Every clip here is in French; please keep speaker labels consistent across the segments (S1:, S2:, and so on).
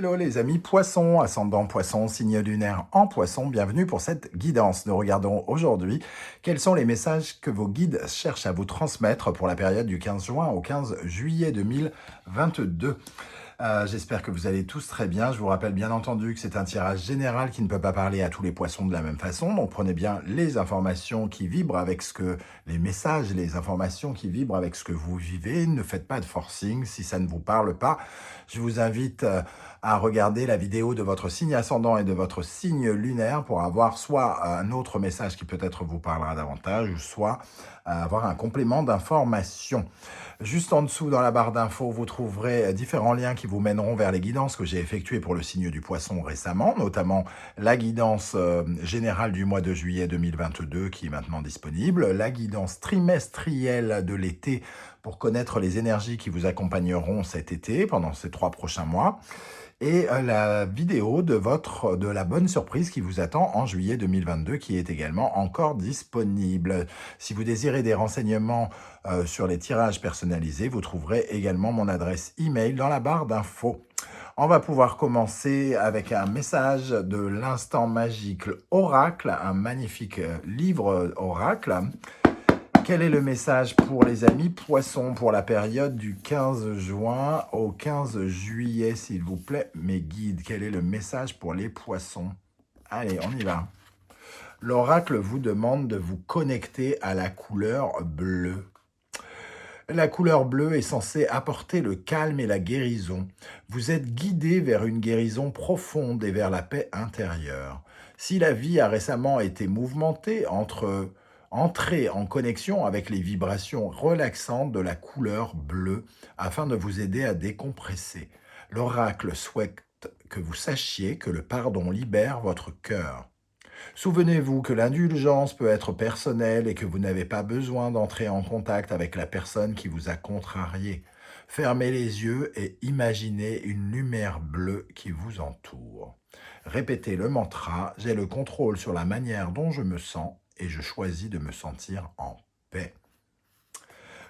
S1: Hello les amis poissons, ascendant poisson, signe lunaire en poisson, bienvenue pour cette guidance. Nous regardons aujourd'hui quels sont les messages que vos guides cherchent à vous transmettre pour la période du 15 juin au 15 juillet 2022. J'espère que vous allez tous très bien. Je vous rappelle bien entendu que c'est un tirage général qui ne peut pas parler à tous les poissons de la même façon. Donc prenez bien les informations qui vibrent avec les messages, les informations qui vibrent avec ce que vous vivez. Ne faites pas de forcing si ça ne vous parle pas. Je vous invite à regarder la vidéo de votre signe ascendant et de votre signe lunaire pour avoir soit un autre message qui peut-être vous parlera davantage, ou soit avoir un complément d'information. Juste en dessous, dans la barre d'infos, vous trouverez différents liens qui vous mèneront vers les guidances que j'ai effectuées pour le signe du poisson récemment, notamment la guidance générale du mois de juillet 2022 qui est maintenant disponible, la guidance trimestrielle de l'été pour connaître les énergies qui vous accompagneront cet été pendant ces 3 prochains mois, et la vidéo de la bonne surprise qui vous attend en juillet 2022 qui est également encore disponible. Si vous désirez des renseignements sur les tirages personnalisés, vous trouverez également mon adresse email dans la barre d'infos. On va pouvoir commencer avec un message de l'instant magique Oracle, un magnifique livre Oracle. Quel est le message pour les amis poissons pour la période du 15 juin au 15 juillet, s'il vous plaît, mes guides? Quel est le message pour les poissons? Allez, on y va. L'oracle vous demande de vous connecter à la couleur bleue. La couleur bleue est censée apporter le calme et la guérison. Vous êtes guidé vers une guérison profonde et vers la paix intérieure. Si la vie a récemment été mouvementée, entrez en connexion avec les vibrations relaxantes de la couleur bleue afin de vous aider à décompresser. L'oracle souhaite que vous sachiez que le pardon libère votre cœur. Souvenez-vous que l'indulgence peut être personnelle et que vous n'avez pas besoin d'entrer en contact avec la personne qui vous a contrarié. Fermez les yeux et imaginez une lumière bleue qui vous entoure. Répétez le mantra « J'ai le contrôle sur la manière dont je me sens et je choisis de me sentir en paix ».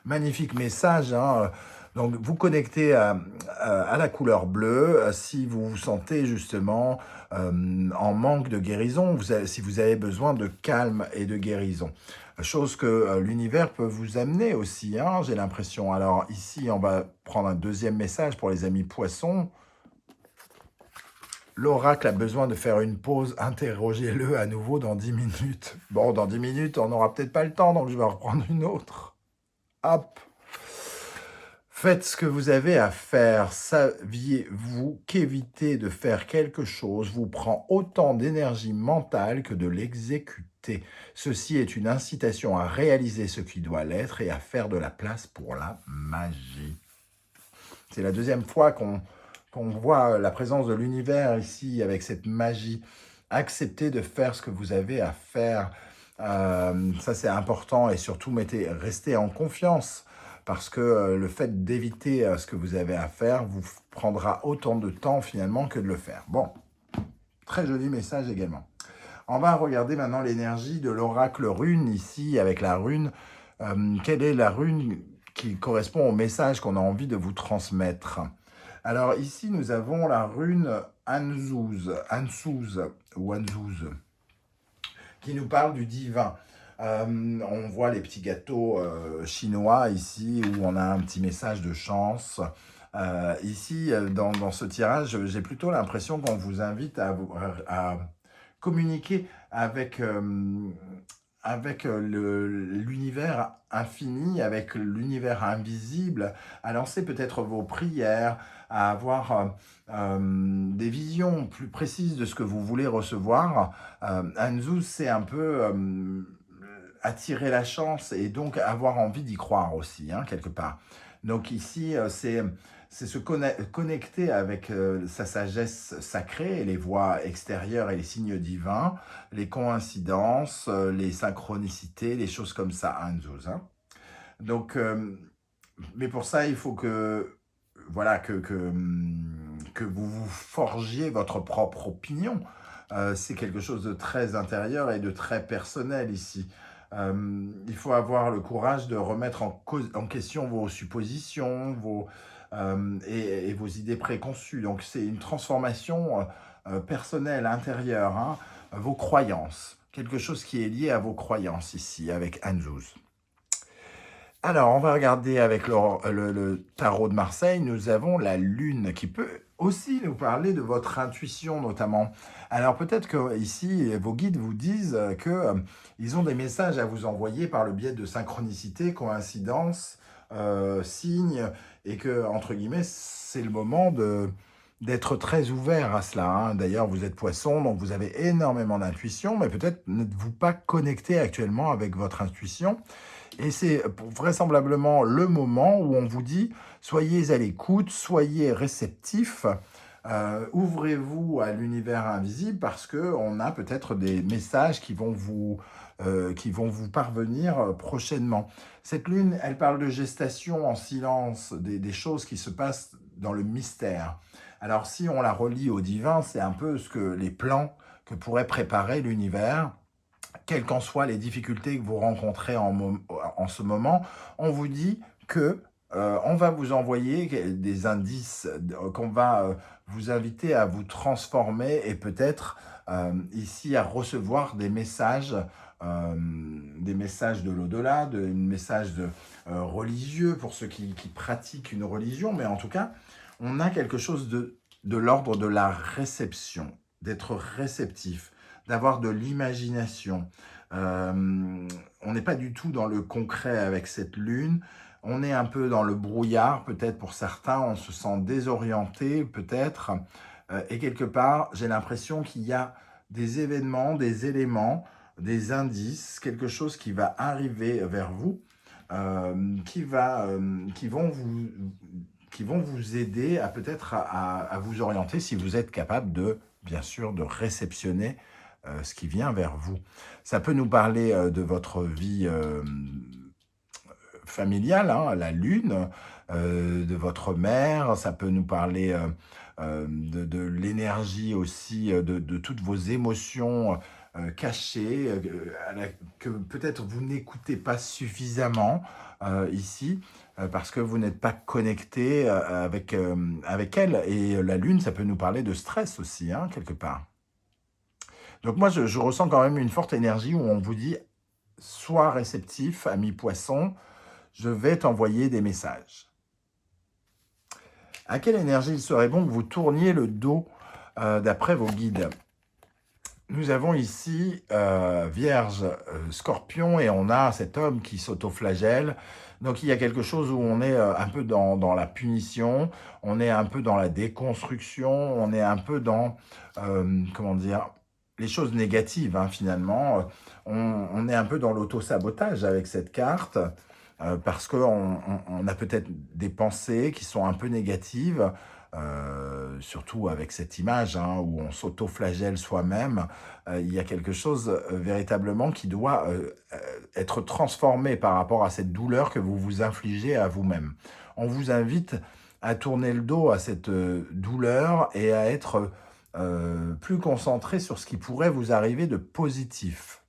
S1: Magnifique message, hein. Donc, vous connectez à la couleur bleue si vous vous sentez justement en manque de guérison, si vous avez besoin de calme et de guérison. Chose que l'univers peut vous amener aussi, hein, j'ai l'impression. Alors ici, on va prendre un deuxième message pour les amis poissons. L'oracle a besoin de faire une pause, interrogez-le à nouveau dans 10 minutes. Bon, dans 10 minutes, on n'aura peut-être pas le temps, donc je vais en reprendre une autre. Hop. Faites ce que vous avez à faire. Saviez-vous qu'éviter de faire quelque chose vous prend autant d'énergie mentale que de l'exécuter? Ceci est une incitation à réaliser ce qui doit l'être et à faire de la place pour la magie. C'est la deuxième fois qu'on voit la présence de l'univers ici avec cette magie. Acceptez de faire ce que vous avez à faire. Ça, c'est important et surtout, restez en confiance. Parce que le fait d'éviter ce que vous avez à faire vous prendra autant de temps finalement que de le faire. Bon, très joli message également. On va regarder maintenant l'énergie de l'oracle rune ici avec la rune. Quelle est la rune qui correspond au message qu'on a envie de vous transmettre? Alors ici, nous avons la rune Anzuz, qui nous parle du divin. On voit les petits gâteaux chinois ici où on a un petit message de chance. Ici, dans ce tirage, j'ai plutôt l'impression qu'on vous invite à communiquer avec l'univers infini, avec l'univers invisible, à lancer peut-être vos prières, à avoir des visions plus précises de ce que vous voulez recevoir. Anzuz, c'est un peu attirer la chance et donc avoir envie d'y croire aussi, hein, quelque part. Donc ici, c'est se connecter avec sa sagesse sacrée, les voies extérieures et les signes divins, les coïncidences, les synchronicités, les choses comme ça, Anzuz, hein. Donc, mais pour ça, il faut que, voilà, que vous vous forgiez votre propre opinion. C'est quelque chose de très intérieur et de très personnel ici. Il faut avoir le courage de remettre en question vos suppositions, et vos idées préconçues. Donc c'est une transformation personnelle, intérieure, hein, vos croyances. Quelque chose qui est lié à vos croyances ici, avec Anzouz. Alors, on va regarder avec le tarot de Marseille, nous avons la lune qui peut aussi nous parler de votre intuition notamment. Alors peut-être que ici vos guides vous disent que ils ont des messages à vous envoyer par le biais de synchronicité, coïncidence, signes, et que entre guillemets c'est le moment d'être très ouvert à cela, hein. D'ailleurs, vous êtes poisson, donc vous avez énormément d'intuition, mais peut-être n'êtes-vous pas connecté actuellement avec votre intuition. Et c'est vraisemblablement le moment où on vous dit, soyez à l'écoute, soyez réceptif, ouvrez-vous à l'univers invisible parce qu'on a peut-être des messages qui vont vous parvenir prochainement. Cette lune, elle parle de gestation en silence, des choses qui se passent dans le mystère. Alors si on la relie au divin, c'est un peu ce que les plans que pourrait préparer l'univers. Quelles qu'en soient les difficultés que vous rencontrez en ce moment, on vous dit que on va vous envoyer des indices, qu'on va vous inviter à vous transformer et peut-être ici à recevoir des messages de l'au-delà, des messages religieux pour ceux qui pratiquent une religion, mais en tout cas, on a quelque chose de l'ordre de la réception, d'être réceptif, d'avoir de l'imagination. On n'est pas du tout dans le concret avec cette lune. On est un peu dans le brouillard, peut-être pour certains. On se sent désorienté, peut-être. Et quelque part, j'ai l'impression qu'il y a des événements, des éléments, des indices, quelque chose qui va arriver vers vous, qui vont vous aider à peut-être à vous orienter si vous êtes capable de, bien sûr, de réceptionner ce qui vient vers vous. Ça peut nous parler de votre vie familiale, hein, la lune, de votre mère, ça peut nous parler de l'énergie aussi, de toutes vos émotions cachées, que peut-être vous n'écoutez pas suffisamment ici, parce que vous n'êtes pas connecté avec elle. Et la lune, ça peut nous parler de stress aussi, hein, quelque part. Donc moi, je ressens quand même une forte énergie où on vous dit, sois réceptif, ami poisson, je vais t'envoyer des messages. À quelle énergie il serait bon que vous tourniez le dos d'après vos guides? Nous avons ici Vierge, Scorpion, et on a cet homme qui s'autoflagelle. Donc il y a quelque chose où on est un peu dans la punition, on est un peu dans la déconstruction, on est un peu dans, comment dire, les choses négatives, hein, finalement. On est un peu dans l'auto-sabotage avec cette carte, parce qu'on a peut-être des pensées qui sont un peu négatives, surtout avec cette image, hein, où on s'auto-flagelle soi-même. Il y a quelque chose véritablement qui doit être transformé par rapport à cette douleur que vous vous infligez à vous-même. On vous invite à tourner le dos à cette douleur et à être plus concentré sur ce qui pourrait vous arriver de positif.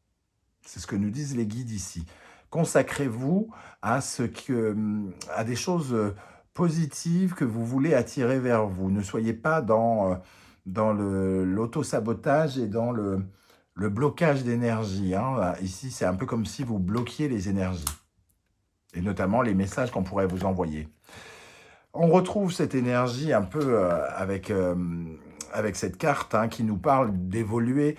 S1: C'est ce que nous disent les guides ici. Consacrez-vous à des choses positives que vous voulez attirer vers vous. Ne soyez pas dans l'auto-sabotage et dans le blocage d'énergie, hein. Ici, c'est un peu comme si vous bloquiez les énergies, et notamment les messages qu'on pourrait vous envoyer. On retrouve cette énergie un peu avec cette carte, hein, qui nous parle d'évoluer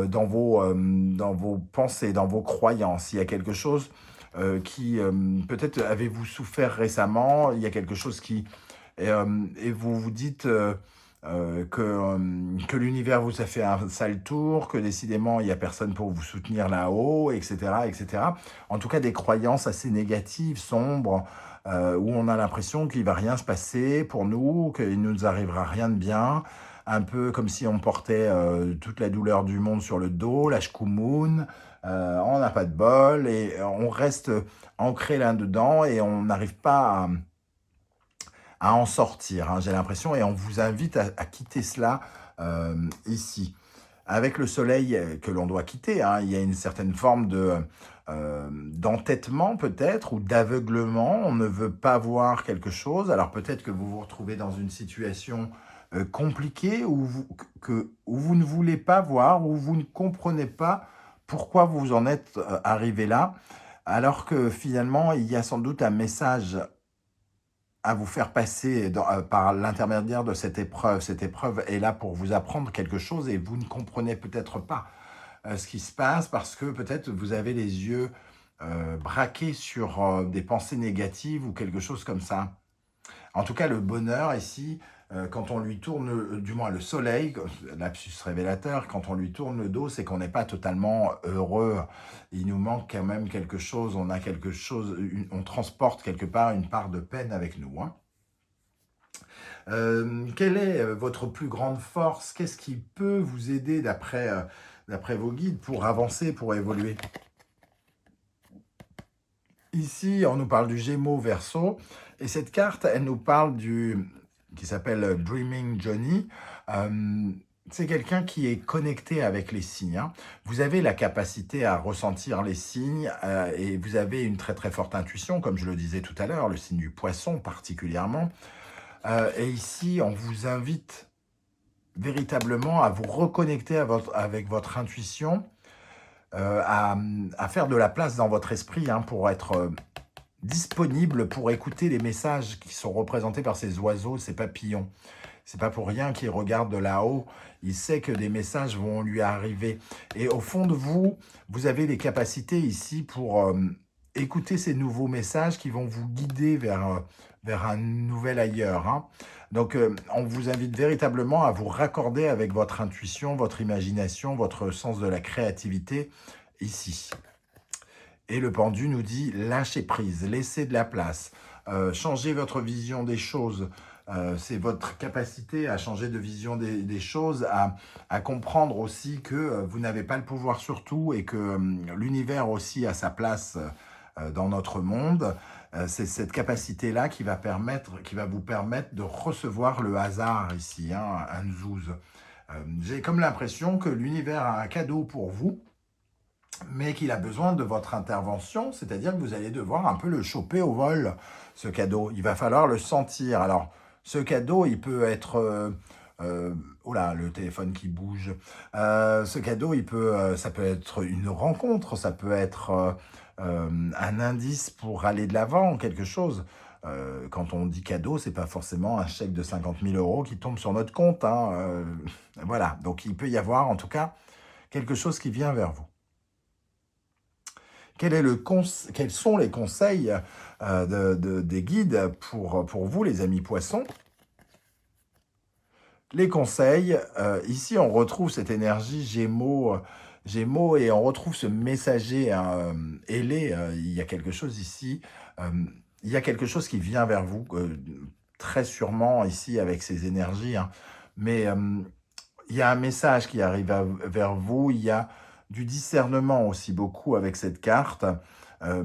S1: dans vos pensées, dans vos croyances. Il y a quelque chose qui, peut-être avez-vous souffert récemment, il y a quelque chose et vous vous dites que l'univers vous a fait un sale tour, que décidément il n'y a personne pour vous soutenir là-haut, etc., etc. En tout cas, des croyances assez négatives, sombres, où on a l'impression qu'il ne va rien se passer pour nous, qu'il ne nous arrivera rien de bien, un peu comme si on portait toute la douleur du monde sur le dos, la shkumoun, on n'a pas de bol, et on reste ancré là-dedans, et on n'arrive pas à en sortir, hein, j'ai l'impression, et on vous invite à quitter cela ici. Avec le soleil que l'on doit quitter, hein, il y a une certaine forme d'entêtement peut-être ou d'aveuglement. On ne veut pas voir quelque chose. Alors peut-être que vous vous retrouvez dans une situation compliquée où vous ne voulez pas voir, où vous ne comprenez pas pourquoi vous en êtes arrivé là, alors que finalement il y a sans doute un message à vous faire passer par l'intermédiaire de cette épreuve. Cette épreuve est là pour vous apprendre quelque chose et vous ne comprenez peut-être pas ce qui se passe parce que peut-être vous avez les yeux braqués sur des pensées négatives ou quelque chose comme ça. En tout cas, le bonheur ici, quand on lui tourne, du moins le soleil, lapsus révélateur, quand on lui tourne le dos, c'est qu'on n'est pas totalement heureux. Il nous manque quand même quelque chose, on a quelque chose, on transporte quelque part une part de peine avec nous, hein. Quelle est votre plus grande force? Qu'est-ce qui peut vous aider d'après vos guides pour avancer, pour évoluer? Ici, on nous parle du Gémeaux Verseau, et cette carte, elle nous parle qui s'appelle Dreaming Johnny. C'est quelqu'un qui est connecté avec les signes, hein. Vous avez la capacité à ressentir les signes et vous avez une très très forte intuition, comme je le disais tout à l'heure, le signe du poisson particulièrement. Et ici, on vous invite véritablement à vous reconnecter avec votre intuition, à faire de la place dans votre esprit, hein, pour être disponible pour écouter les messages qui sont représentés par ces oiseaux, ces papillons. C'est pas pour rien qu'il regarde de là-haut. Il sait que des messages vont lui arriver. Et au fond de vous, vous avez des capacités ici pour écouter ces nouveaux messages qui vont vous guider vers un nouvel ailleurs, hein. Donc, on vous invite véritablement à vous raccorder avec votre intuition, votre imagination, votre sens de la créativité ici. Et le pendu nous dit lâchez prise, laissez de la place, changez votre vision des choses. C'est votre capacité à changer de vision des choses, à comprendre aussi que vous n'avez pas le pouvoir sur tout et que l'univers aussi a sa place dans notre monde. C'est cette capacité-là qui va vous permettre de recevoir le hasard ici, hein, un zouz. J'ai comme l'impression que l'univers a un cadeau pour vous, mais qu'il a besoin de votre intervention, c'est-à-dire que vous allez devoir un peu le choper au vol, ce cadeau. Il va falloir le sentir. Alors, ce cadeau, il peut être... oh là, le téléphone qui bouge. Ce cadeau, ça peut être une rencontre, ça peut être un indice pour aller de l'avant, quelque chose. Quand on dit cadeau, c'est pas forcément un chèque de 50 000 € qui tombe sur notre compte, hein. Voilà, donc il peut y avoir en tout cas quelque chose qui vient vers vous. Quels sont les conseils des guides pour vous, les amis poissons? Les conseils, ici on retrouve cette énergie Gémeaux et on retrouve ce messager, hein, ailé. Il y a quelque chose ici, il y a quelque chose qui vient vers vous, très sûrement ici avec ces énergies, hein. Mais il y a un message qui arrive vers vous, il y a du discernement aussi beaucoup avec cette carte. Euh,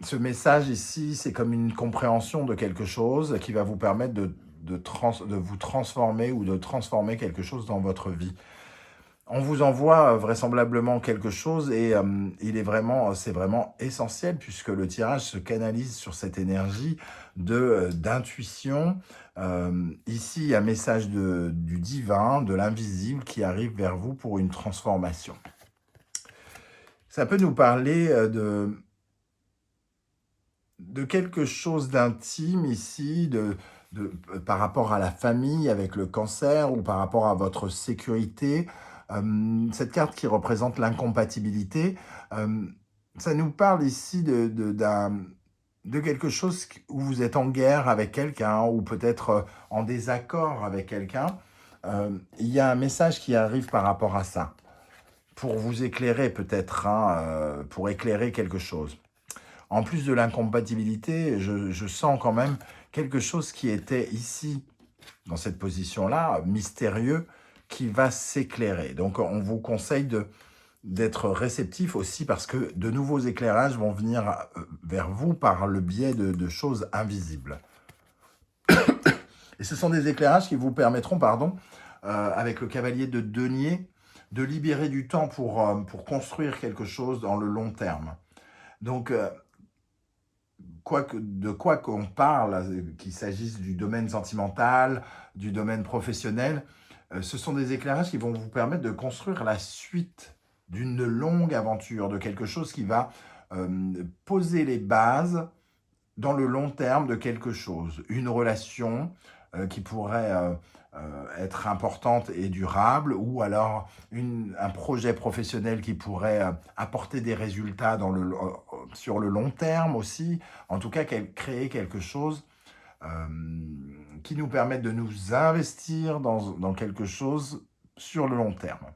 S1: Ce message ici, c'est comme une compréhension de quelque chose qui va vous permettre de vous transformer ou de transformer quelque chose dans votre vie. On vous envoie vraisemblablement quelque chose et c'est vraiment essentiel puisque le tirage se canalise sur cette énergie d'intuition. Ici, un message du divin, de l'invisible qui arrive vers vous pour une transformation. Ça peut nous parler de quelque chose d'intime ici, par rapport à la famille avec le cancer ou par rapport à votre sécurité. Cette carte qui représente l'incompatibilité, ça nous parle ici de quelque chose où vous êtes en guerre avec quelqu'un ou peut-être en désaccord avec quelqu'un. Il y a un message qui arrive par rapport à ça, pour vous éclairer peut-être, hein, pour éclairer quelque chose. En plus de l'incompatibilité, je sens quand même quelque chose qui était ici, dans cette position-là, mystérieux, qui va s'éclairer. Donc, on vous conseille d'être réceptif aussi parce que de nouveaux éclairages vont venir vers vous par le biais de choses invisibles. Et ce sont des éclairages qui vous permettront, avec le cavalier de denier, de libérer du temps pour construire quelque chose dans le long terme. Donc, de quoi qu'on parle, qu'il s'agisse du domaine sentimental, du domaine professionnel, ce sont des éclairages qui vont vous permettre de construire la suite d'une longue aventure, de quelque chose qui va poser les bases dans le long terme de quelque chose. Une relation qui pourrait être importante et durable, ou alors un projet professionnel qui pourrait apporter des résultats sur le long terme aussi. En tout cas, créer quelque chose qui nous permette de nous investir dans quelque chose sur le long terme.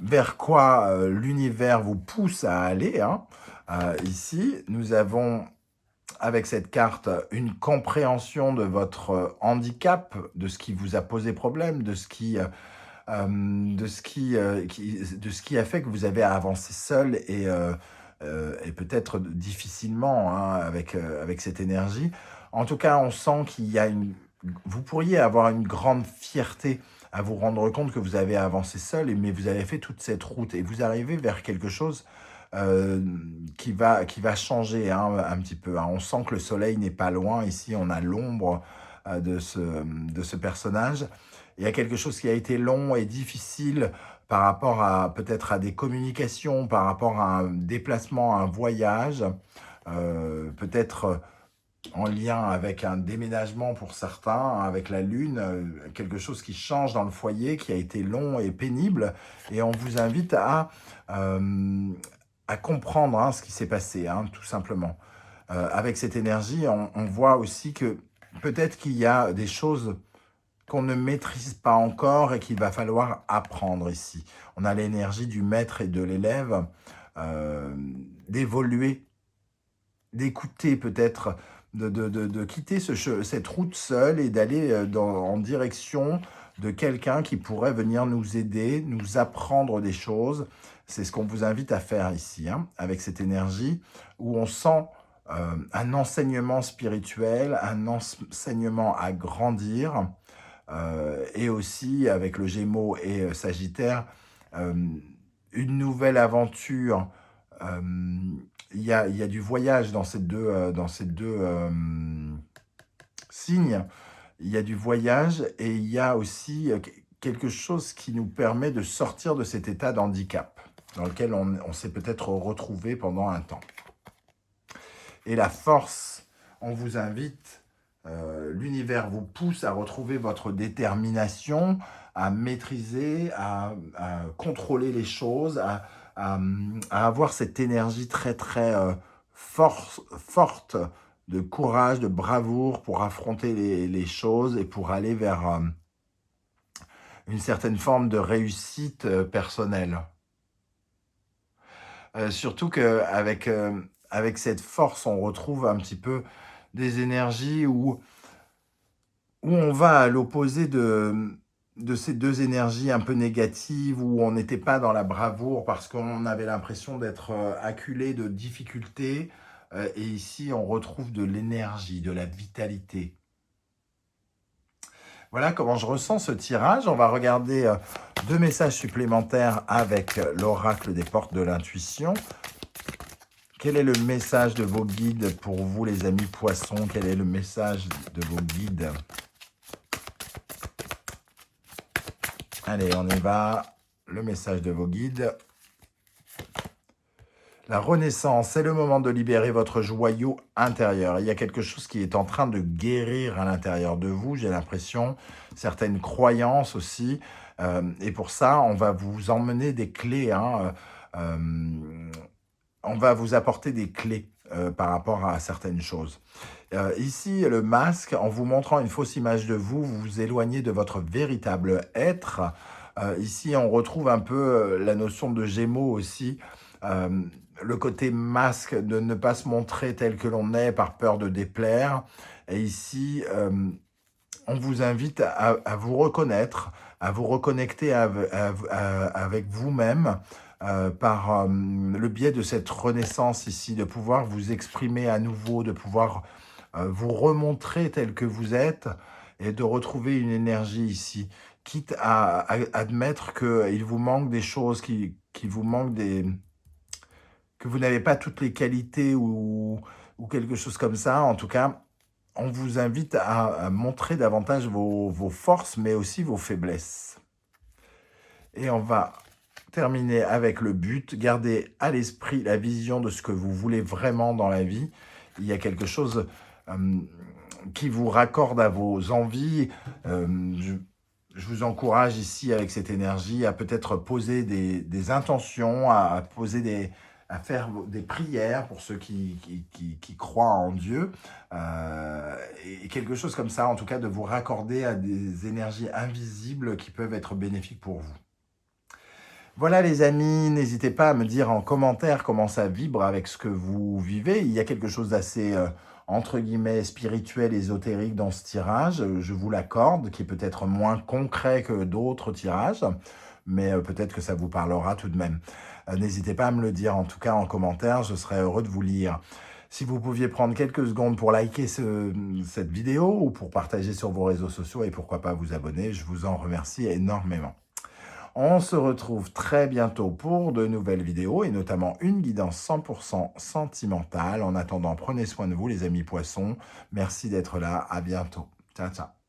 S1: Vers quoi l'univers vous pousse à aller, hein. Ici, nous avons, avec cette carte, une compréhension de votre handicap, de ce qui vous a posé problème, de ce qui a fait que vous avez avancé seul et peut-être difficilement, hein, avec cette énergie. En tout cas, on sent vous pourriez avoir une grande fierté à vous rendre compte que vous avez avancé seul, mais vous avez fait toute cette route et vous arrivez vers quelque chose qui va changer, hein, un petit peu, hein. On sent que le soleil n'est pas loin. Ici, on a l'ombre de ce personnage. Il y a quelque chose qui a été long et difficile par rapport peut-être à des communications, par rapport à un déplacement, à un voyage, peut-être en lien avec un déménagement pour certains, avec la lune, quelque chose qui change dans le foyer, qui a été long et pénible. Et on vous invite à comprendre, hein, ce qui s'est passé, hein, tout simplement. Avec cette énergie, on voit aussi que peut-être qu'il y a des choses qu'on ne maîtrise pas encore et qu'il va falloir apprendre ici. On a l'énergie du maître et de l'élève, d'évoluer, d'écouter peut-être, de quitter cette route seule et d'aller en direction de quelqu'un qui pourrait venir nous aider, nous apprendre des choses. C'est ce qu'on vous invite à faire ici, hein, avec cette énergie où on sent un enseignement spirituel, un enseignement à grandir, et aussi avec le Gémeaux et Sagittaire, une nouvelle aventure. Il y a du voyage dans ces deux signes. Il y a du voyage et il y a aussi quelque chose qui nous permet de sortir de cet état d'handicap dans lequel on s'est peut-être retrouvé pendant un temps. Et la force, on vous invite, l'univers vous pousse à retrouver votre détermination, à maîtriser, à contrôler les choses, à avoir cette énergie très très forte de courage, de bravoure pour affronter les choses et pour aller vers une certaine forme de réussite personnelle. Surtout qu'avec avec cette force, on retrouve un petit peu des énergies où on va à l'opposé de ces deux énergies un peu négatives, où on n'était pas dans la bravoure parce qu'on avait l'impression d'être acculé de difficultés. Et ici, on retrouve de l'énergie, de la vitalité. Voilà comment je ressens ce tirage. On va regarder 2 messages supplémentaires avec l'oracle des portes de l'intuition. Quel est le message de vos guides pour vous, les amis poissons? Quel est le message de vos guides? Allez, on y va. Le message de vos guides. La renaissance, c'est le moment de libérer votre joyau intérieur. Il y a quelque chose qui est en train de guérir à l'intérieur de vous, j'ai l'impression. Certaines croyances aussi. Et pour ça, on va vous emmener des clés, hein. On va vous apporter des clés par rapport à certaines choses. Ici, le masque, en vous montrant une fausse image de vous, vous vous éloignez de votre véritable être. Ici, on retrouve un peu la notion de Gémeaux aussi. Le côté masque, de ne pas se montrer tel que l'on est par peur de déplaire. Et ici, on vous invite à vous reconnaître, à vous reconnecter avec vous-même par le biais de cette renaissance ici, de pouvoir vous exprimer à nouveau, de pouvoir vous remontrer tel que vous êtes et de retrouver une énergie ici quitte à admettre qu'il vous manque des choses, qu'il vous manque que vous n'avez pas toutes les qualités ou quelque chose comme ça. En tout cas, on vous invite à montrer davantage vos forces, mais aussi vos faiblesses. Et on va terminer avec le but. Gardez à l'esprit la vision de ce que vous voulez vraiment dans la vie. Il y a quelque chose qui vous raccorde à vos envies. Je vous encourage ici, avec cette énergie, à peut-être poser des intentions, à faire des prières pour ceux qui croient en Dieu. Et quelque chose comme ça, en tout cas, de vous raccorder à des énergies invisibles qui peuvent être bénéfiques pour vous. Voilà les amis, n'hésitez pas à me dire en commentaire comment ça vibre avec ce que vous vivez. Il y a quelque chose d'assez, entre guillemets, spirituel, ésotérique dans ce tirage, je vous l'accorde, qui est peut-être moins concret que d'autres tirages, mais peut-être que ça vous parlera tout de même. N'hésitez pas à me le dire, en tout cas en commentaire, je serai heureux de vous lire. Si vous pouviez prendre quelques secondes pour liker cette vidéo ou pour partager sur vos réseaux sociaux et pourquoi pas vous abonner, je vous en remercie énormément. On se retrouve très bientôt pour de nouvelles vidéos et notamment une guidance 100% sentimentale. En attendant, prenez soin de vous les amis poissons. Merci d'être là. À bientôt. Ciao, ciao.